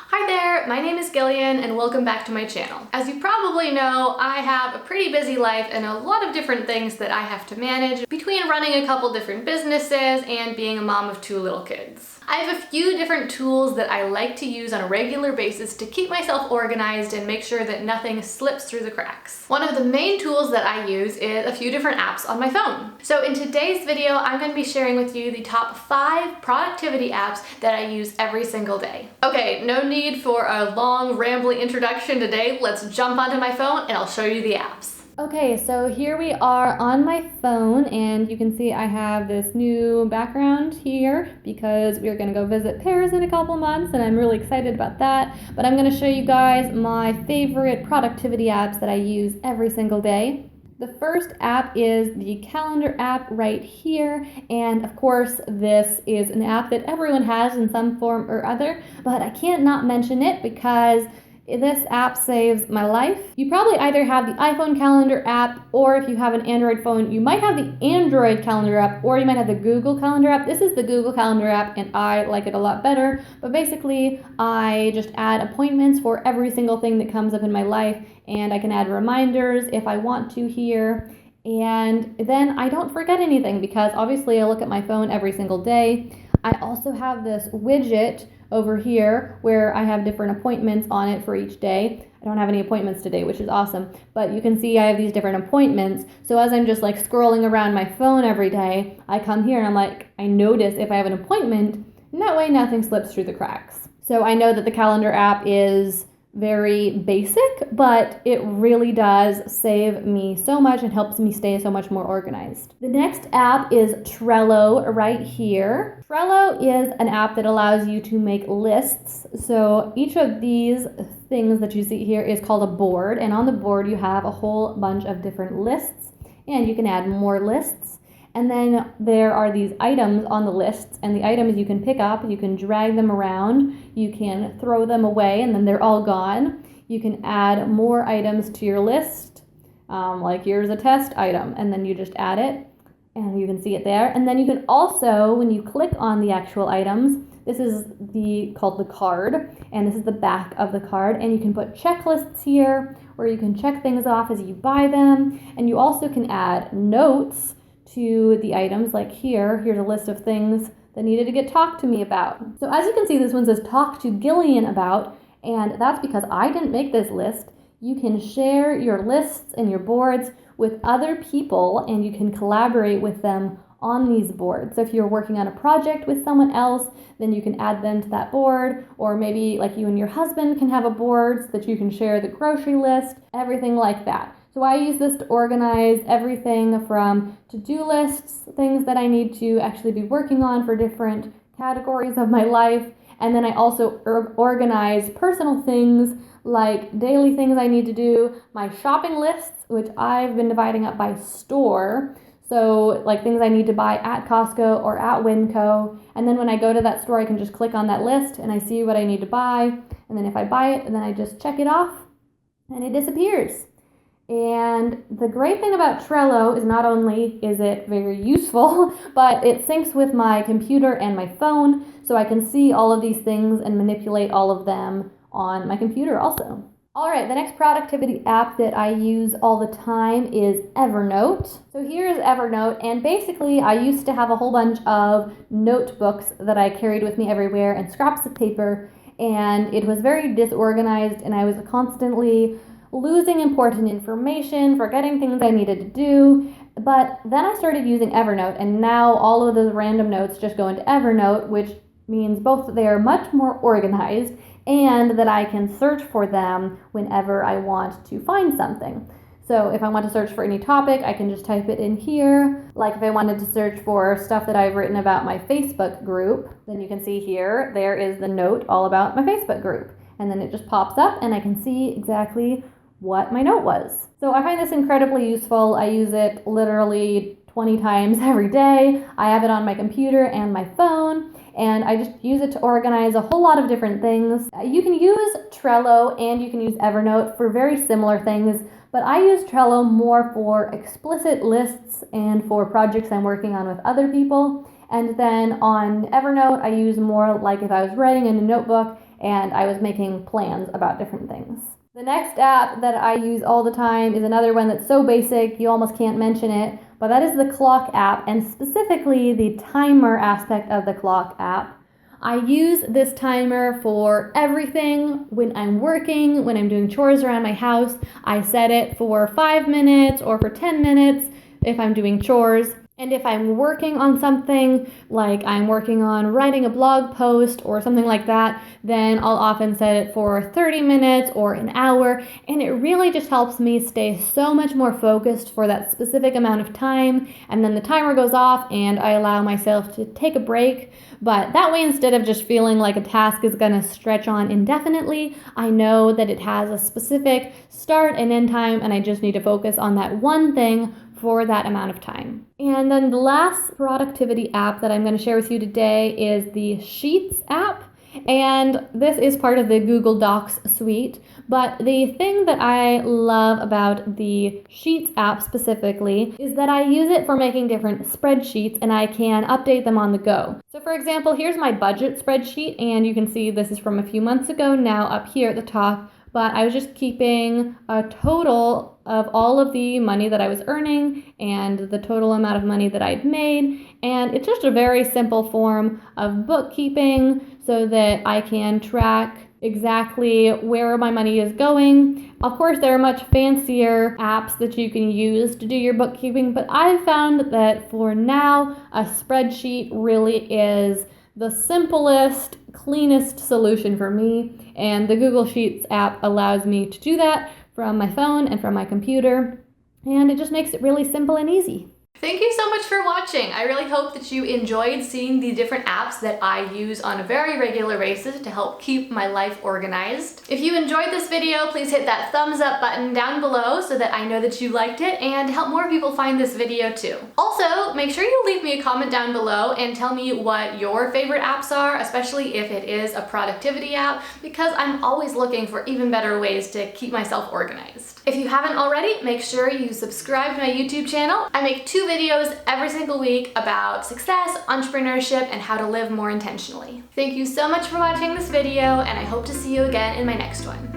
Hi there, my name is Gillian and welcome back to my channel. As you probably know, I have a pretty busy life and a lot of different things that I have to manage between running a couple different businesses and being a mom of 2 little kids. I have a few different tools that I like to use on a regular basis to keep myself organized and make sure that nothing slips through the cracks. One of the main tools that I use is a few different apps on my phone. So in today's video, I'm going to be sharing with you the top 5 productivity apps that I use every single day. Okay, no need for a long rambling introduction today. Let's jump onto my phone and I'll show you the apps. Okay, so here we are on my phone and you can see I have this new background here because we're going to go visit Paris in a couple months and I'm really excited about that. But I'm going to show you guys my favorite productivity apps that I use every single day. The first app is the calendar app right here, and of course this is an app that everyone has in some form or other, but I can't not mention it because this app saves my life. You probably either have the iPhone calendar app, or if you have an Android phone, you might have the Android calendar app, or you might have the Google calendar app. This is the Google calendar app and I like it a lot better, but basically I just add appointments for every single thing that comes up in my life, and I can add reminders if I want to here. And then I don't forget anything because obviously I look at my phone every single day. I also have this widget over here where I have different appointments on it for each day. I don't have any appointments today, which is awesome, but you can see I have these different appointments. So as I'm just like scrolling around my phone every day, I come here and I'm like, I notice if I have an appointment, and that way nothing slips through the cracks. So I know that the calendar app is very basic, but it really does save me so much and helps me stay so much more organized. The next app is Trello right here. Trello is an app that allows you to make lists. So each of these things that you see here is called a board, and on the board you have a whole bunch of different lists, and you can add more lists. And then there are these items on the lists, and the items you can pick up, you can drag them around, you can throw them away, and then they're all gone. You can add more items to your list, like here's a test item, and then you just add it, and you can see it there. And then you can also, when you click on the actual items, this is called the card, and this is the back of the card, and you can put checklists here, or you can check things off as you buy them, and you also can add notes to the items, like here's a list of things that needed to get talked to me about. So as you can see, this one says talk to Gillian about, and that's because I didn't make this list. You can share your lists and your boards with other people, and you can collaborate with them on these boards. So if you're working on a project with someone else, then you can add them to that board, or maybe like you and your husband can have a board so that you can share the grocery list, everything like that. So I use this to organize everything from to-do lists, things that I need to actually be working on for different categories of my life. And then I also organize personal things like daily things I need to do, my shopping lists, which I've been dividing up by store. So like things I need to buy at Costco or at Winco. And then when I go to that store, I can just click on that list and I see what I need to buy. And then if I buy it, and then I just check it off and it disappears. And the great thing about Trello is not only is it very useful, but it syncs with my computer and my phone, so I can see all of these things and manipulate all of them on my computer also. All right, the next productivity app that I use all the time is Evernote. So here is Evernote, and basically I used to have a whole bunch of notebooks that I carried with me everywhere and scraps of paper, and it was very disorganized, and I was constantly losing important information, forgetting things I needed to do. But then I started using Evernote, and now all of those random notes just go into Evernote, which means both that they are much more organized and that I can search for them whenever I want to find something. So if I want to search for any topic, I can just type it in here. Like if I wanted to search for stuff that I've written about my Facebook group, then you can see here, there is the note all about my Facebook group. And then it just pops up and I can see exactly what my note was. So I find this incredibly useful. I use it literally 20 times every day. I have it on my computer and my phone, and I just use it to organize a whole lot of different things. You can use Trello and you can use Evernote for very similar things, but I use Trello more for explicit lists and for projects I'm working on with other people. And then on Evernote, I use more like if I was writing in a notebook and I was making plans about different things. The next app that I use all the time is another one that's so basic you almost can't mention it, but that is the clock app, and specifically the timer aspect of the clock app. I use this timer for everything. When I'm working, when I'm doing chores around my house, I set it for 5 minutes or for 10 minutes if I'm doing chores. And if I'm working on something, like I'm working on writing a blog post or something like that, then I'll often set it for 30 minutes or an hour, and it really just helps me stay so much more focused for that specific amount of time, and then the timer goes off and I allow myself to take a break. But that way, instead of just feeling like a task is gonna stretch on indefinitely, I know that it has a specific start and end time, and I just need to focus on that one thing for that amount of time. And then the last productivity app that I'm going to share with you today is the Sheets app. And this is part of the Google Docs suite. But the thing that I love about the Sheets app specifically is that I use it for making different spreadsheets and I can update them on the go. So for example, here's my budget spreadsheet, and you can see this is from a few months ago now up here at the top. But I was just keeping a total of all of the money that I was earning and the total amount of money that I'd made. And it's just a very simple form of bookkeeping so that I can track exactly where my money is going. Of course, there are much fancier apps that you can use to do your bookkeeping, but I've found that for now, a spreadsheet really is the simplest, cleanest solution for me, and the Google Sheets app allows me to do that from my phone and from my computer, and it just makes it really simple and easy. Thank you so much for watching. I really hope that you enjoyed seeing the different apps that I use on a very regular basis to help keep my life organized. If you enjoyed this video, please hit that thumbs up button down below so that I know that you liked it and help more people find this video too. Also, make sure you leave me a comment down below and tell me what your favorite apps are, especially if it is a productivity app, because I'm always looking for even better ways to keep myself organized. If you haven't already, make sure you subscribe to my YouTube channel. I make 2 videos every single week about success, entrepreneurship, and how to live more intentionally. Thank you so much for watching this video, and I hope to see you again in my next one.